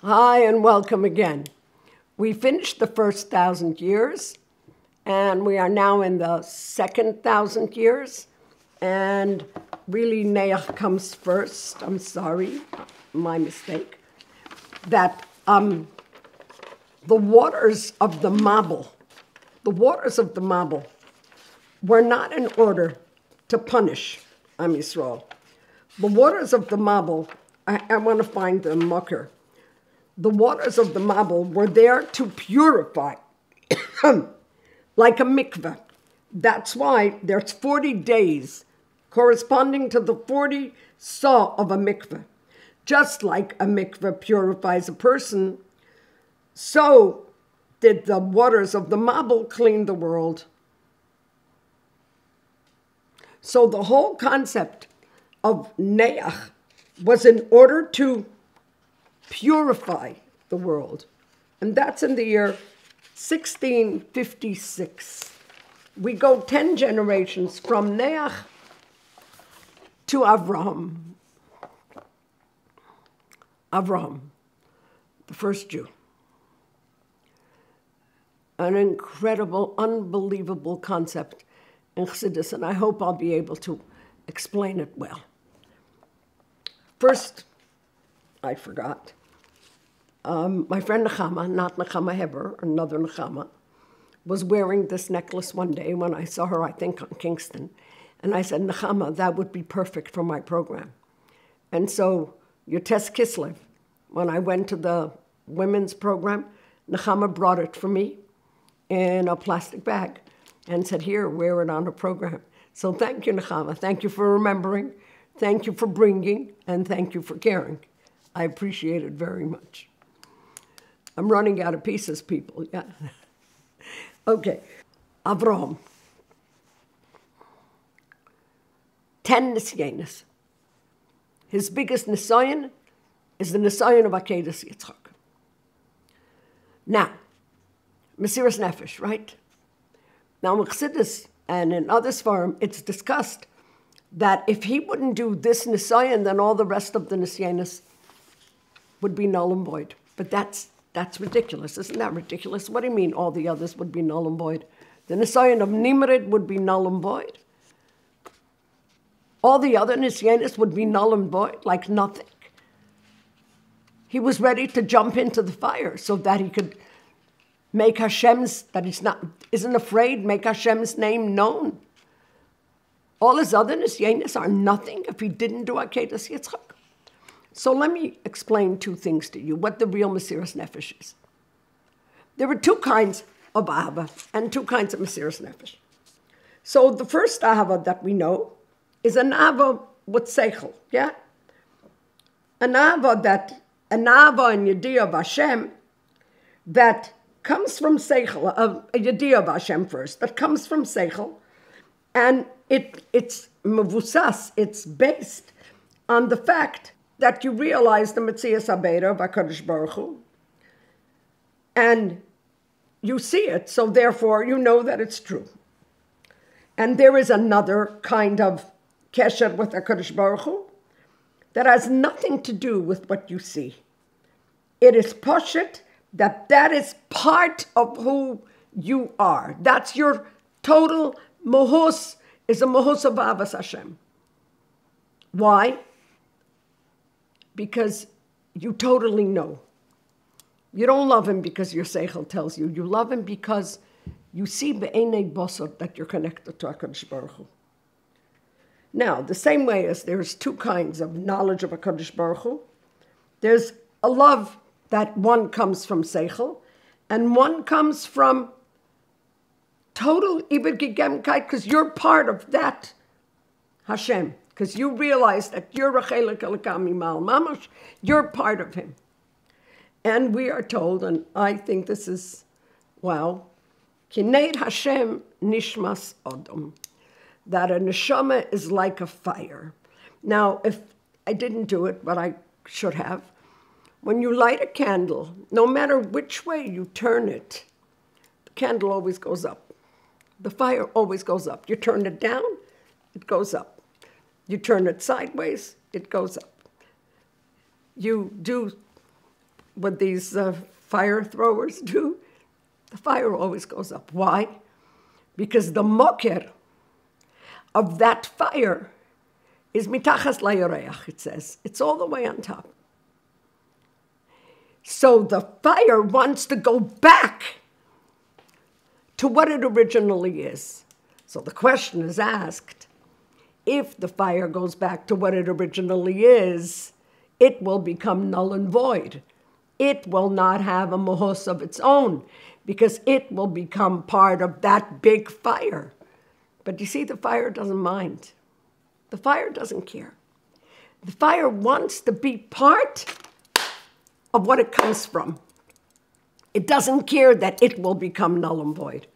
Hi and welcome again. We finished the first 1,000 years and we are now in the second 1,000 years. And really Noach comes first. I'm sorry, my mistake. That the waters of the Mabul were not in order to punish Am Yisrael. The waters of the Mabul, I want to find the mucker. The waters of the Mabul were there to purify, like a mikveh. That's why there's 40 days corresponding to the 40 saw of a mikveh. Just like a mikveh purifies a person, so did the waters of the Mabul clean the world. So the whole concept of Noach was in order to purify the world. And that's in the year 1656. We go 10 generations from Noach to Avraham. Avraham, the first Jew. An incredible, unbelievable concept in Chassidus, and I hope I'll be able to explain it well. First, I forgot. My friend Nechama, not Nechama Heber, another Nechama, was wearing this necklace one day when I saw her, I think, on Kingston. And I said, Nechama, that would be perfect for my program. And so, Yotes Kislev, when I went to the women's program, Nechama brought it for me in a plastic bag and said, here, wear it on a program. So thank you, Nechama. Thank you for remembering. Thank you for bringing. And thank you for caring. I appreciate it very much. I'm running out of pieces, people. Yeah. Okay. Avraham. 10 nisyanis. His biggest nisyan is the nisyan of Akedas Yitzchak. Now, Mesiras Nefesh, right? Now, in Chassidus and in other Sfarim, it's discussed that if he wouldn't do this nisyan, then all the rest of the nisyanis would be null and void. But that's ridiculous. Isn't that ridiculous? What do you mean all the others would be null and void? The nisyan of Nimrod would be null and void. All the other nisyanis would be null and void, like nothing. He was ready to jump into the fire so that he could make Hashem's, that he isn't afraid, make Hashem's name known. All his other nisyanis are nothing if he didn't do Akedas Yitzchak. So let me explain two things to you, what the real Mesiras Nefesh is. There are two kinds of Ahava and two kinds of Mesiras Nefesh. So the first Ahava that we know is an Ahava with Seichel, yeah? An Ahava and Yediyah of Hashem that comes from Seichel, a Yediyah of Hashem first, that comes from Seichel, and it's mevusas, it's based on the fact that you realize the Metzias Habeira of HaKadosh Baruch Hu, and you see it, so therefore you know that it's true. And there is another kind of kesher with HaKadosh Baruch Hu that has nothing to do with what you see. It is poshet that is part of who you are. That's your total mohus, is a mohus of Avas Hashem. Why? Because you totally know. You don't love him because your seichel tells you. You love him because you see be'enei basar that you're connected to HaKadosh Baruch Hu. Now, the same way as there's two kinds of knowledge of HaKadosh Baruch Hu, there's a love that one comes from seichel, and one comes from total ibad gegemkeit, because you're part of that Hashem. Because you realize that you're Rachelek Elokam Imal Mamash, you're part of him. And we are told, and I think this is, wow, Kineit Hashem Nishmas Odom, that a neshama is like a fire. Now, if I didn't do it, but I should have, when you light a candle, no matter which way you turn it, the candle always goes up. The fire always goes up. You turn it down, it goes up. You turn it sideways, it goes up. You do what these fire throwers do? The fire always goes up. Why? Because the moker of that fire is mitachas layoreach, it says. It's all the way on top. So the fire wants to go back to what it originally is. So the question is asked, if the fire goes back to what it originally is, it will become null and void. It will not have a mohos of its own, because it will become part of that big fire. But you see, the fire doesn't mind. The fire doesn't care. The fire wants to be part of what it comes from. It doesn't care that it will become null and void.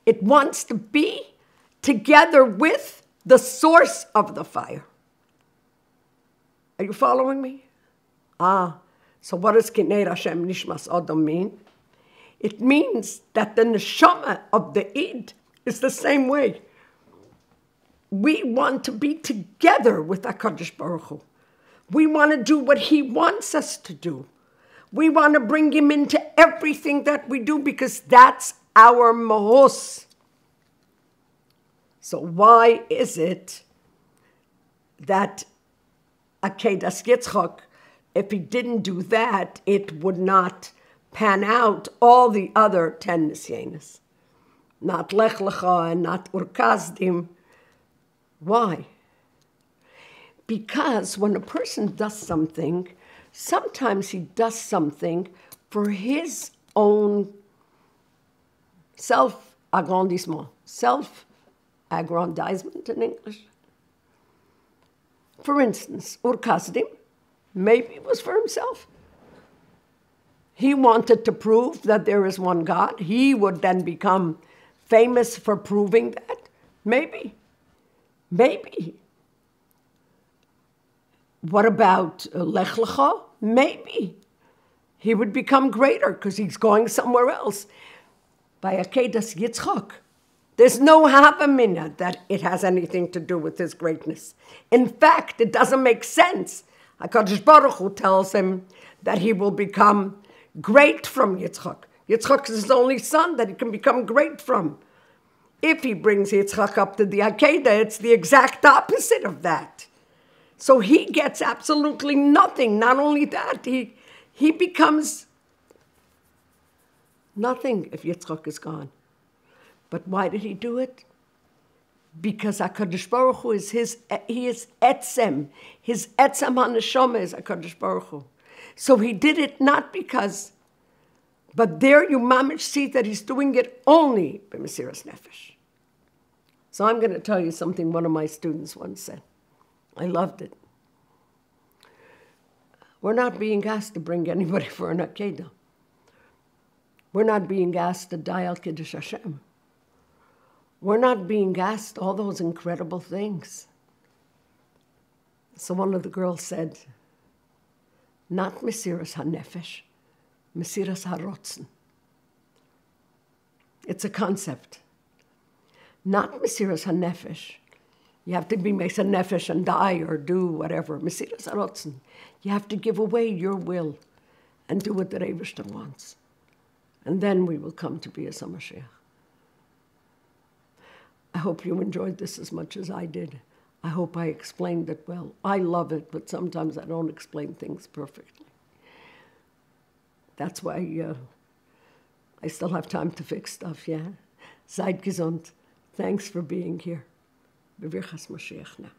It wants to be together with the source of the fire. Are you following me? So what does Kinei Hashem Nishmas Adam mean? It means that the neshama of the Eid is the same way. We want to be together with HaKadosh Baruch Hu. We want to do what He wants us to do. We want to bring Him into everything that we do because that's our mahos. So why is it that Akedas Yitzchak, if he didn't do that, it would not pan out all the other 10 nisyanis? Not Lech Lecha and not Urkazdim. Why? Because when a person does something, sometimes he does something for his own self-aggrandissement, self-aggrandizement in English. For instance, Urkazdim, maybe it was for himself. He wanted to prove that there is one God. He would then become famous for proving that. Maybe. What about Lech Lecha? Maybe. He would become greater because he's going somewhere else. By Akedas Yitzchak, there's no havamina that it has anything to do with his greatness. In fact, it doesn't make sense. HaKadosh Baruch Hu tells him that he will become great from Yitzchak. Yitzchak is his only son that he can become great from. If he brings Yitzchak up to the Akedah, it's the exact opposite of that. So he gets absolutely nothing. Not only that, he becomes nothing if Yitzchak is gone. But why did he do it? Because HaKadosh Baruch Hu is he is etzem. His etzem haneshama is HaKadosh Baruch Hu. So he did it not because, but there you mamish see that he's doing it only by Mesiras Nefesh. So I'm going to tell you something one of my students once said. I loved it. We're not being asked to bring anybody for an Akedah. We're not being asked to die al Kiddush Hashem. We're not being asked all those incredible things. So one of the girls said, not Mesiras HaNefesh, Mesiras HaRotzen. It's a concept. Not Mesiras HaNefesh. You have to be Mesiras HaNefesh and die or do whatever. Mesiras HaRotzen. You have to give away your will and do what the Eibishter wants. And then we will come to be a HaMashiach. I hope you enjoyed this as much as I did. I hope I explained it well. I love it, but sometimes I don't explain things perfectly. That's why I still have time to fix stuff, yeah? Seid gesund. Thanks for being here. B'virchas Mashiach now.